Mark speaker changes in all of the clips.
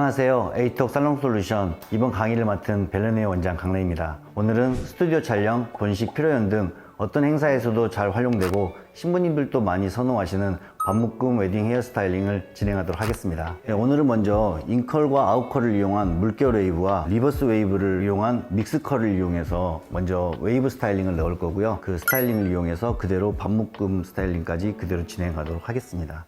Speaker 1: 안녕하세요. 에이톡 살롱솔루션 이번 강의를 맡은 벨레네 원장 강래입니다. 오늘은 스튜디오 촬영, 본식, 피로연 등 어떤 행사에서도 잘 활용되고 신부님들도 많이 선호하시는 반묶음 웨딩 헤어스타일링을 진행하도록 하겠습니다. 오늘은 먼저 인컬과 아웃컬을 이용한 물결 웨이브와 리버스 웨이브를 이용한 믹스컬을 이용해서 먼저 웨이브 스타일링을 넣을 거고요. 그 스타일링을 이용해서 그대로 반묶음 스타일링까지 그대로 진행하도록 하겠습니다.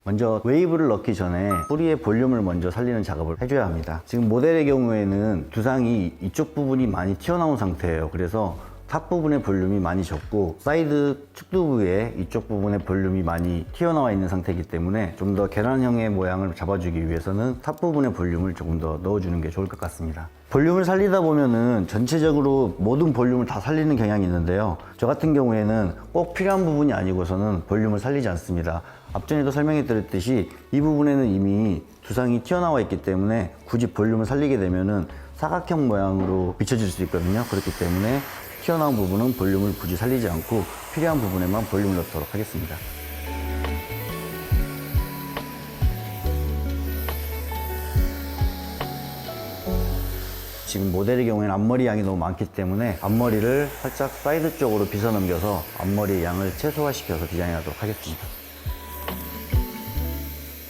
Speaker 1: 먼저 웨이브를 넣기 전에 뿌리의 볼륨을 먼저 살리는 작업을 해줘야 합니다. 지금 모델의 경우에는 두상이 이쪽 부분이 많이 튀어나온 상태예요. 그래서 탑 부분의 볼륨이 많이 적고 사이드 측두부에 이쪽 부분의 볼륨이 많이 튀어나와 있는 상태이기 때문에 좀 더 계란형의 모양을 잡아주기 위해서는 탑 부분의 볼륨을 조금 더 넣어주는 게 좋을 것 같습니다. 볼륨을 살리다 보면은 전체적으로 모든 볼륨을 다 살리는 경향이 있는데요. 저 같은 경우에는 꼭 필요한 부분이 아니고서는 볼륨을 살리지 않습니다. 앞전에도 설명해 드렸듯이 이 부분에는 이미 두상이 튀어나와 있기 때문에 굳이 볼륨을 살리게 되면은 사각형 모양으로 비춰질 수 있거든요. 그렇기 때문에 튀어나온 부분은 볼륨을 굳이 살리지 않고 필요한 부분에만 볼륨을 넣도록 하겠습니다. 지금 모델의 경우에는 앞머리 양이 너무 많기 때문에 앞머리를 살짝 사이드 쪽으로 빗어 넘겨서 앞머리의 양을 최소화시켜서 디자인하도록 하겠습니다.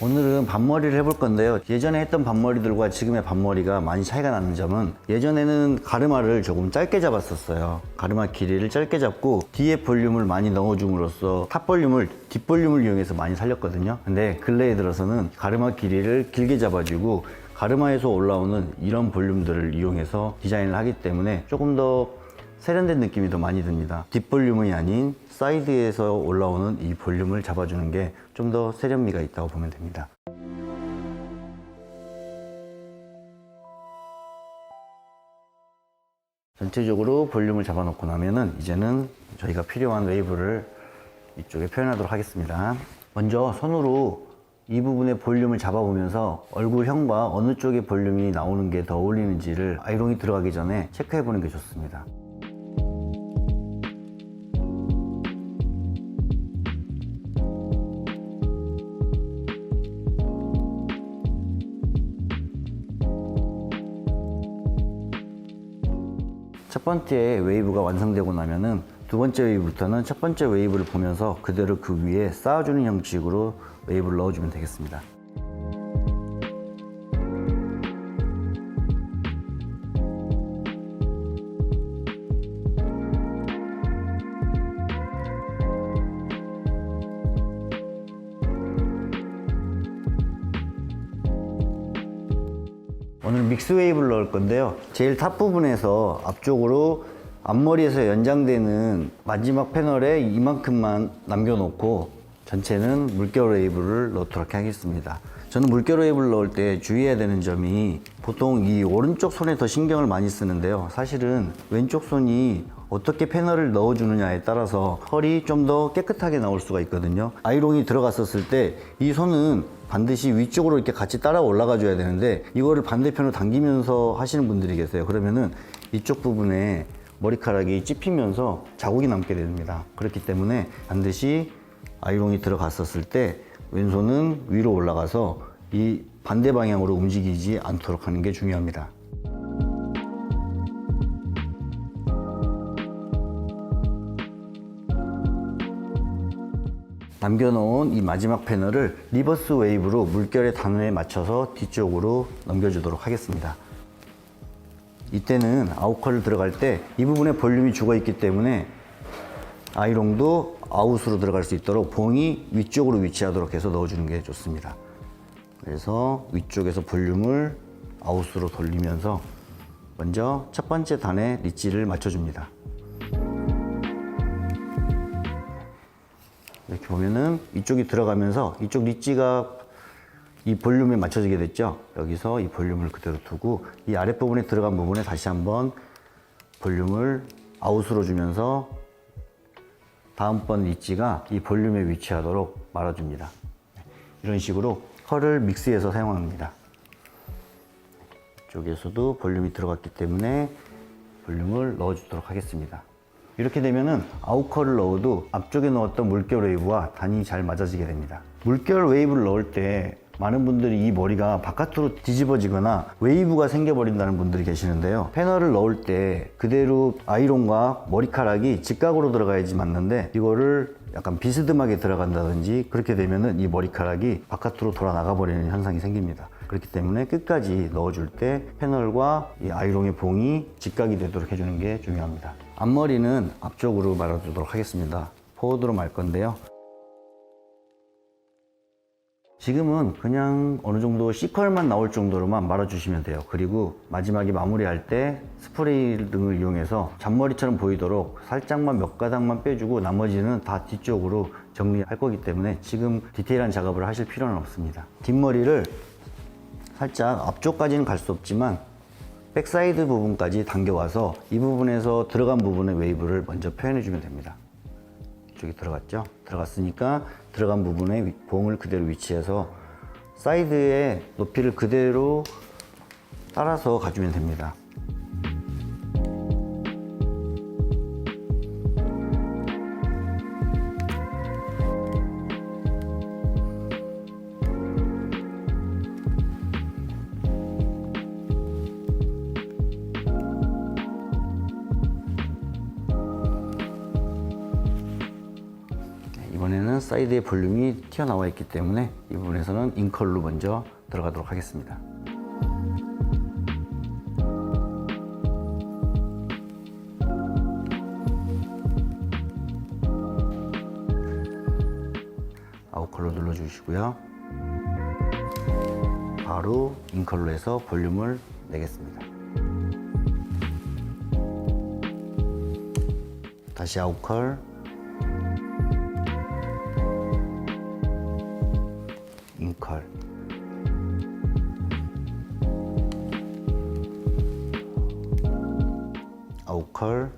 Speaker 1: 오늘은 반머리를 해볼 건데요. 예전에 했던 반머리들과 지금의 반머리가 많이 차이가 나는 점은 예전에는 가르마를 조금 짧게 잡았었어요. 가르마 길이를 짧게 잡고 뒤에 볼륨을 많이 넣어줌으로써 탑 볼륨을 뒷 볼륨을 이용해서 많이 살렸거든요. 근데 근래에 들어서는 가르마 길이를 길게 잡아주고 가르마에서 올라오는 이런 볼륨들을 이용해서 디자인을 하기 때문에 조금 더 세련된 느낌이 더 많이 듭니다. 뒷 볼륨이 아닌 사이드에서 올라오는 이 볼륨을 잡아주는 게 좀 더 세련미가 있다고 보면 됩니다. 전체적으로 볼륨을 잡아놓고 나면은 이제는 저희가 필요한 웨이브를 이쪽에 표현하도록 하겠습니다. 먼저 손으로 이 부분의 볼륨을 잡아보면서 얼굴형과 어느 쪽의 볼륨이 나오는 게 더 어울리는지를 아이롱이 들어가기 전에 체크해 보는 게 좋습니다. 첫 번째 웨이브가 완성되고 나면은 두 번째 웨이브부터는 첫 번째 웨이브를 보면서 그대로 그 위에 쌓아주는 형식으로 웨이브를 넣어주면 되겠습니다. 오늘 믹스 웨이브를 넣을 건데요. 제일 탑 부분에서 앞쪽으로 앞머리에서 연장되는 마지막 패널에 이만큼만 남겨놓고 전체는 물결 웨이브를 넣도록 하겠습니다. 저는 물결 웨이브를 넣을 때 주의해야 되는 점이 보통 이 오른쪽 손에 더 신경을 많이 쓰는데요. 사실은 왼쪽 손이 어떻게 패널을 넣어주느냐에 따라서 컬이 좀 더 깨끗하게 나올 수가 있거든요. 아이롱이 들어갔었을 때 이 손은 반드시 위쪽으로 이렇게 같이 따라 올라가 줘야 되는데 이거를 반대편으로 당기면서 하시는 분들이 계세요. 그러면은 이쪽 부분에 머리카락이 찝히면서 자국이 남게 됩니다. 그렇기 때문에 반드시 아이롱이 들어갔었을 때 왼손은 위로 올라가서 이 반대 방향으로 움직이지 않도록 하는 게 중요합니다. 남겨놓은 이 마지막 패널을 리버스 웨이브로 물결의 단어에 맞춰서 뒤쪽으로 넘겨주도록 하겠습니다. 이때는 아웃컬을 들어갈 때 이 부분에 볼륨이 죽어 있기 때문에 아이롱도 아웃으로 들어갈 수 있도록 봉이 위쪽으로 위치하도록 해서 넣어주는 게 좋습니다. 그래서 위쪽에서 볼륨을 아웃으로 돌리면서 먼저 첫 번째 단에 리치를 맞춰줍니다. 이렇게 보면은 이쪽이 들어가면서 이쪽 리치가 이 볼륨에 맞춰지게 됐죠. 여기서 이 볼륨을 그대로 두고 이 아랫부분에 들어간 부분에 다시 한번 볼륨을 아웃으로 주면서 다음번 리치가 이 볼륨에 위치하도록 말아줍니다. 이런 식으로 컬을 믹스해서 사용합니다. 이쪽에서도 볼륨이 들어갔기 때문에 볼륨을 넣어주도록 하겠습니다. 이렇게 되면은 아웃컬을 넣어도 앞쪽에 넣었던 물결 웨이브와 단이 잘 맞아지게 됩니다. 물결 웨이브를 넣을 때 많은 분들이 이 머리가 바깥으로 뒤집어지거나 웨이브가 생겨버린다는 분들이 계시는데요. 패널을 넣을 때 그대로 아이론과 머리카락이 직각으로 들어가야지 맞는데 이거를 약간 비스듬하게 들어간다든지 그렇게 되면은 이 머리카락이 바깥으로 돌아 나가 버리는 현상이 생깁니다. 그렇기 때문에 끝까지 넣어줄 때 패널과 이 아이롱의 봉이 직각이 되도록 해주는 게 중요합니다. 앞머리는 앞쪽으로 말아주도록 하겠습니다. 포워드로 말 건데요. 지금은 그냥 어느 정도 C컬만 나올 정도로만 말아주시면 돼요. 그리고 마지막에 마무리할 때 스프레이 등을 이용해서 잔머리처럼 보이도록 살짝만 몇 가닥만 빼주고 나머지는 다 뒤쪽으로 정리할 거기 때문에 지금 디테일한 작업을 하실 필요는 없습니다. 뒷머리를 살짝 앞쪽까지는 갈 수 없지만 백사이드 부분까지 당겨와서 이 부분에서 들어간 부분의 웨이브를 먼저 표현해 주면 됩니다. 이쪽에 들어갔죠? 들어갔으니까 들어간 부분에 봉을 그대로 위치해서 사이드의 높이를 그대로 따라서 가주면 됩니다. 이번에는 사이드의 볼륨이 튀어나와 있기 때문에 이 부분에서는 인컬로 먼저 들어가도록 하겠습니다. 아웃컬로 눌러주시고요. 바로 인컬로 해서 볼륨을 내겠습니다. 다시 아웃컬, 인컬, 아웃컬,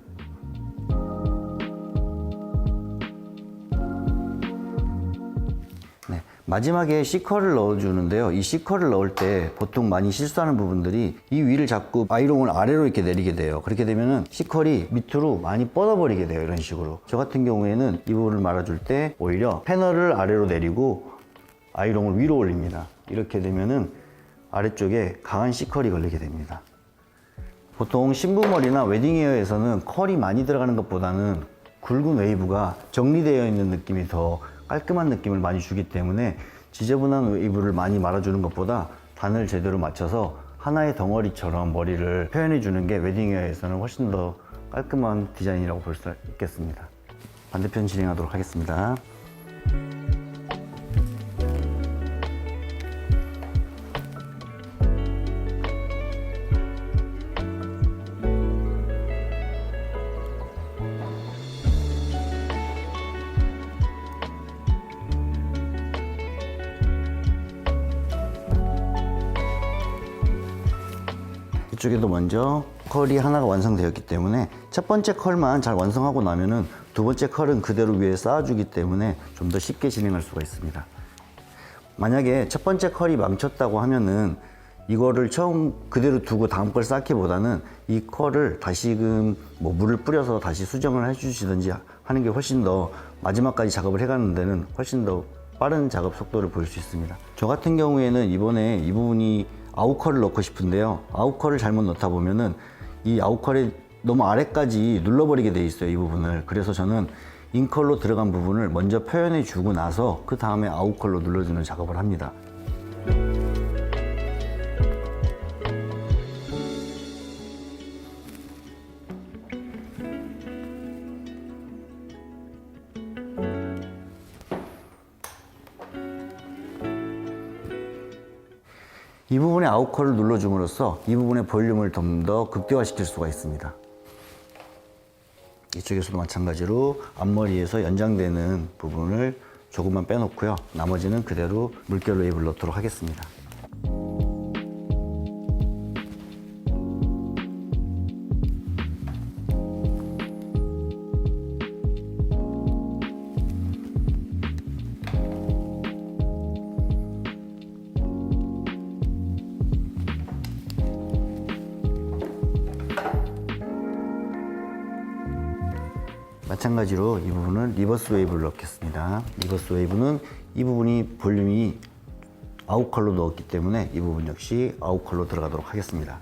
Speaker 1: 네, 마지막에 C컬을 넣어주는데요. 이 C컬을 넣을 때 보통 많이 실수하는 부분들이 이 위를 잡고 아이롱을 아래로 이렇게 내리게 돼요. 그렇게 되면은 C컬이 밑으로 많이 뻗어버리게 돼요. 이런 식으로. 저 같은 경우에는 이 부분을 말아줄 때 오히려 패널을 아래로 내리고 아이롱을 위로 올립니다. 이렇게 되면은 아래쪽에 강한 C컬이 걸리게 됩니다. 보통 신부머리나 웨딩헤어에서는 컬이 많이 들어가는 것보다는 굵은 웨이브가 정리되어 있는 느낌이 더 깔끔한 느낌을 많이 주기 때문에 지저분한 웨이브를 많이 말아주는 것보다 단을 제대로 맞춰서 하나의 덩어리처럼 머리를 표현해 주는 게 웨딩헤어에서는 훨씬 더 깔끔한 디자인이라고 볼 수 있겠습니다. 반대편 진행하도록 하겠습니다. 이쪽에도 먼저 컬이 하나가 완성되었기 때문에 첫 번째 컬만 잘 완성하고 나면은 두 번째 컬은 그대로 위에 쌓아주기 때문에 좀 더 쉽게 진행할 수가 있습니다. 만약에 첫 번째 컬이 망쳤다고 하면은 이거를 처음 그대로 두고 다음 걸 쌓기보다는 이 컬을 다시금 뭐 물을 뿌려서 다시 수정을 해주시든지 하는 게 훨씬 더 마지막까지 작업을 해가는 데는 훨씬 더 빠른 작업 속도를 보일 수 있습니다. 저 같은 경우에는 이번에 이 부분이 아웃컬을 넣고 싶은데요. 아웃컬을 잘못 넣다 보면은 이 아웃컬이 너무 아래까지 눌러버리게 돼 있어요. 이 부분을. 그래서 저는 인컬로 들어간 부분을 먼저 표현해 주고 나서 그 다음에 아웃컬로 눌러주는 작업을 합니다. 이 부분에 아웃컬을 눌러줌으로써 이 부분의 볼륨을 좀 더 극대화시킬 수가 있습니다. 이쪽에서도 마찬가지로 앞머리에서 연장되는 부분을 조금만 빼놓고요. 나머지는 그대로 물결 웨이브를 넣도록 하겠습니다. 마찬가지로 이 부분은 리버스 웨이브를 넣겠습니다. 리버스 웨이브는 이 부분이 볼륨이 아웃컬로 넣었기 때문에 이 부분 역시 아웃컬로 들어가도록 하겠습니다.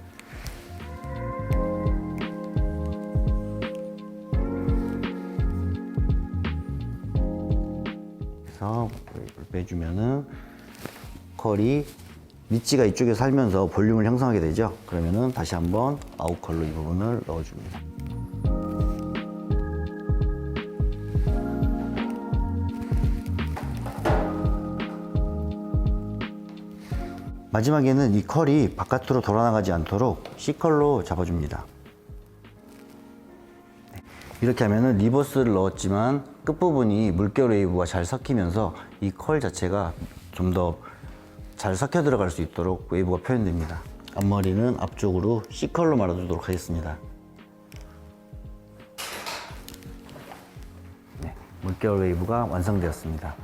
Speaker 1: 그래서 웨이브를 빼주면은 컬이 니치가 이쪽에 살면서 볼륨을 형성하게 되죠. 그러면은 다시 한번 아웃컬로 이 부분을 넣어줍니다. 마지막에는 이 컬이 바깥으로 돌아나가지 않도록 C컬로 잡아줍니다. 이렇게 하면은 리버스를 넣었지만 끝부분이 물결 웨이브가 잘 섞이면서 이 컬 자체가 좀 더 잘 섞여 들어갈 수 있도록 웨이브가 표현됩니다. 앞머리는 앞쪽으로 C컬로 말아주도록 하겠습니다. 네, 물결 웨이브가 완성되었습니다.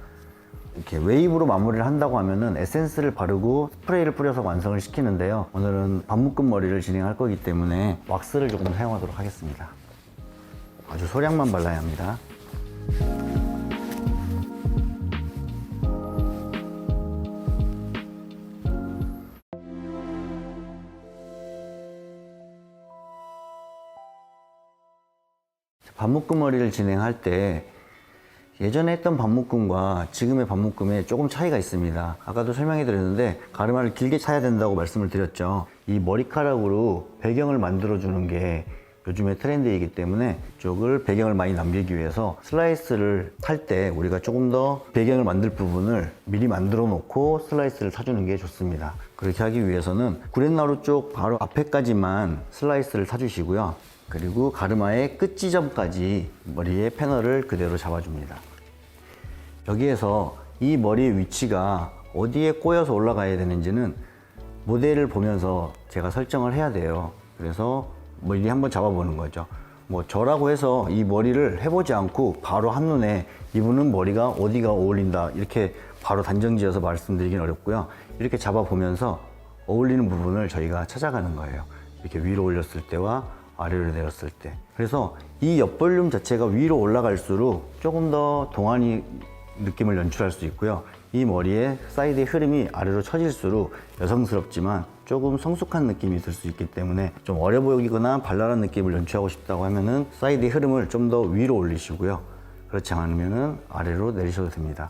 Speaker 1: 이렇게 웨이브로 마무리를 한다고 하면은 에센스를 바르고 스프레이를 뿌려서 완성을 시키는데요. 오늘은 반묶음 머리를 진행할 거기 때문에 왁스를 조금 사용하도록 하겠습니다. 아주 소량만 발라야 합니다. 반묶음 머리를 진행할 때 예전에 했던 반묶음과 지금의 반묶음에 조금 차이가 있습니다. 아까도 설명해 드렸는데 가르마를 길게 차야 된다고 말씀을 드렸죠. 이 머리카락으로 배경을 만들어 주는 게 요즘의 트렌드이기 때문에 이쪽을 배경을 많이 남기기 위해서 슬라이스를 탈 때 우리가 조금 더 배경을 만들 부분을 미리 만들어 놓고 슬라이스를 타주는 게 좋습니다. 그렇게 하기 위해서는 구렛나루 쪽 바로 앞에까지만 슬라이스를 타주시고요. 그리고 가르마의 끝 지점까지 머리의 패널을 그대로 잡아줍니다. 여기에서 이 머리의 위치가 어디에 꼬여서 올라가야 되는지는 모델을 보면서 제가 설정을 해야 돼요. 그래서 머리 한번 잡아보는 거죠. 뭐 저라고 해서 이 머리를 해보지 않고 바로 한눈에 이분은 머리가 어디가 어울린다 이렇게 바로 단정지어서 말씀드리긴 어렵고요. 이렇게 잡아보면서 어울리는 부분을 저희가 찾아가는 거예요. 이렇게 위로 올렸을 때와 아래로 내렸을 때. 그래서 이 옆볼륨 자체가 위로 올라갈수록 조금 더 동안이 느낌을 연출할 수 있고요. 이 머리의 사이드의 흐름이 아래로 처질수록 여성스럽지만 조금 성숙한 느낌이 들 수 있기 때문에 좀 어려 보이거나 발랄한 느낌을 연출하고 싶다고 하면은 사이드의 흐름을 좀 더 위로 올리시고요. 그렇지 않으면은 아래로 내리셔도 됩니다.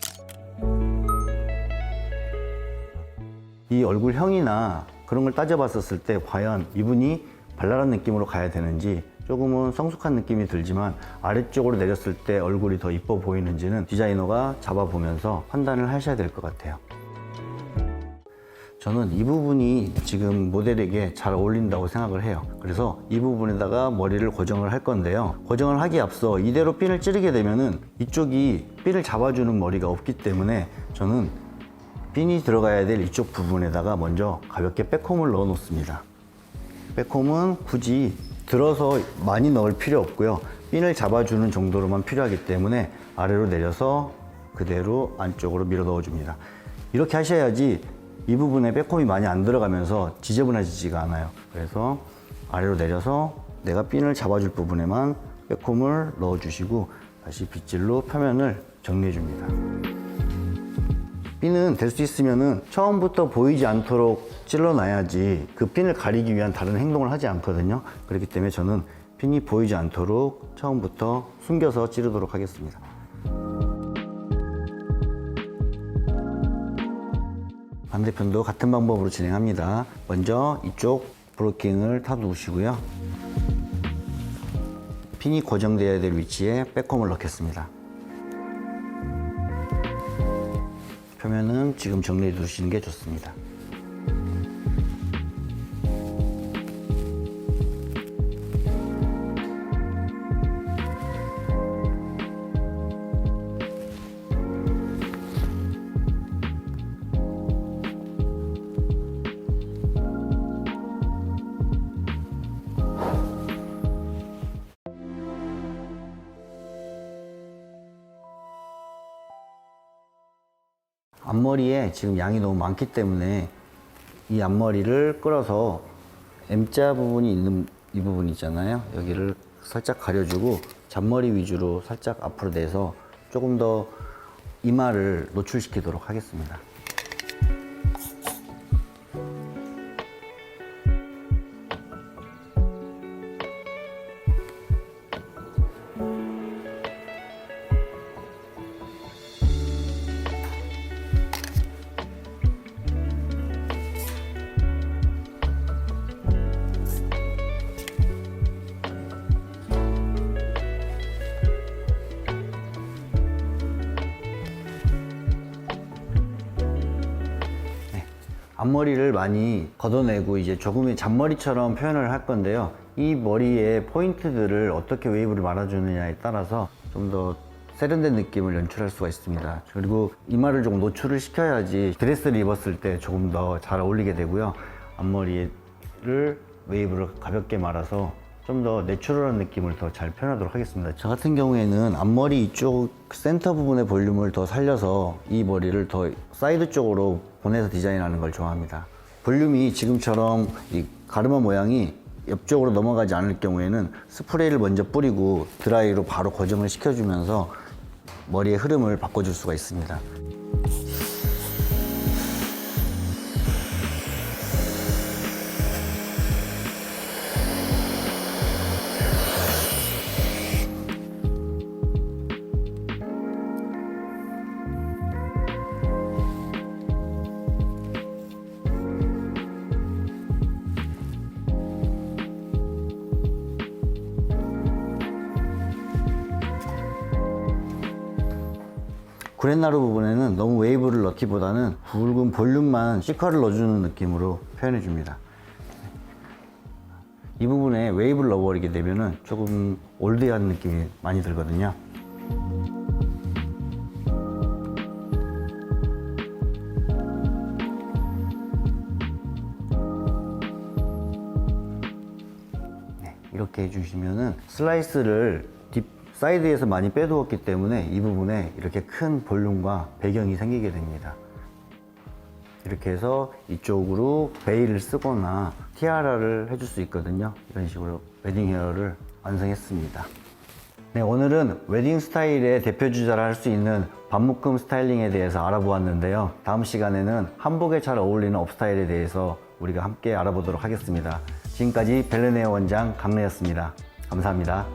Speaker 1: 이 얼굴형이나 그런 걸 따져봤었을 때 과연 이분이 발랄한 느낌으로 가야 되는지 조금은 성숙한 느낌이 들지만 아래쪽으로 내렸을 때 얼굴이 더 이뻐 보이는지는 디자이너가 잡아보면서 판단을 하셔야 될 것 같아요. 저는 이 부분이 지금 모델에게 잘 어울린다고 생각을 해요. 그래서 이 부분에다가 머리를 고정을 할 건데요. 고정을 하기에 앞서 이대로 핀을 찌르게 되면은 이쪽이 핀을 잡아주는 머리가 없기 때문에 저는 핀이 들어가야 될 이쪽 부분에다가 먼저 가볍게 백홈을 넣어 놓습니다. 백홈은 굳이 들어서 많이 넣을 필요 없고요. 핀을 잡아주는 정도로만 필요하기 때문에 아래로 내려서 그대로 안쪽으로 밀어 넣어줍니다. 이렇게 하셔야지 이 부분에 백홈이 많이 안 들어가면서 지저분해지지가 않아요. 그래서 아래로 내려서 내가 핀을 잡아줄 부분에만 백홈을 넣어주시고 다시 빗질로 표면을 정리해줍니다. 핀은 될 수 있으면은 처음부터 보이지 않도록 찔러놔야지 그 핀을 가리기 위한 다른 행동을 하지 않거든요. 그렇기 때문에 저는 핀이 보이지 않도록 처음부터 숨겨서 찌르도록 하겠습니다. 반대편도 같은 방법으로 진행합니다. 먼저 이쪽 브로킹을 타두시고요. 핀이 고정되어야 될 위치에 백홈을 넣겠습니다. 표면은 지금 정리해 두시는 게 좋습니다. 앞머리에 지금 양이 너무 많기 때문에 이 앞머리를 끌어서 M자 부분이 있는 이 부분 있잖아요. 여기를 살짝 가려주고 잔머리 위주로 살짝 앞으로 내서 조금 더 이마를 노출시키도록 하겠습니다. 앞머리를 많이 걷어내고 이제 조금의 잔머리처럼 표현을 할 건데요. 이 머리의 포인트들을 어떻게 웨이브를 말아주느냐에 따라서 좀 더 세련된 느낌을 연출할 수가 있습니다. 그리고 이마를 조금 노출을 시켜야지 드레스를 입었을 때 조금 더 잘 어울리게 되고요. 앞머리를 웨이브를 가볍게 말아서 좀 더 내추럴한 느낌을 더 잘 표현하도록 하겠습니다. 저 같은 경우에는 앞머리 이쪽 센터 부분의 볼륨을 더 살려서 이 머리를 더 사이드 쪽으로 보내서 디자인하는 걸 좋아합니다. 볼륨이 지금처럼 이 가르마 모양이 옆쪽으로 넘어가지 않을 경우에는 스프레이를 먼저 뿌리고 드라이로 바로 고정을 시켜주면서 머리의 흐름을 바꿔줄 수가 있습니다. 구렛나루 부분에는 너무 웨이브를 넣기보다는 굵은 볼륨만 C컬을 넣어주는 느낌으로 표현해 줍니다. 이 부분에 웨이브를 넣어버리게 되면 조금 올드한 느낌이 많이 들거든요. 이렇게 해주시면은 슬라이스를 딥 사이드에서 많이 빼두었기 때문에 이 부분에 이렇게 큰 볼륨과 배경이 생기게 됩니다. 이렇게 해서 이쪽으로 베일을 쓰거나 티아라를 해줄 수 있거든요. 이런 식으로 웨딩 헤어를 완성했습니다. 네, 오늘은 웨딩 스타일의 대표 주자를 할 수 있는 반묶음 스타일링에 대해서 알아보았는데요. 다음 시간에는 한복에 잘 어울리는 업스타일에 대해서 우리가 함께 알아보도록 하겠습니다. 지금까지 벨렌헤어 원장 강래였습니다. 감사합니다.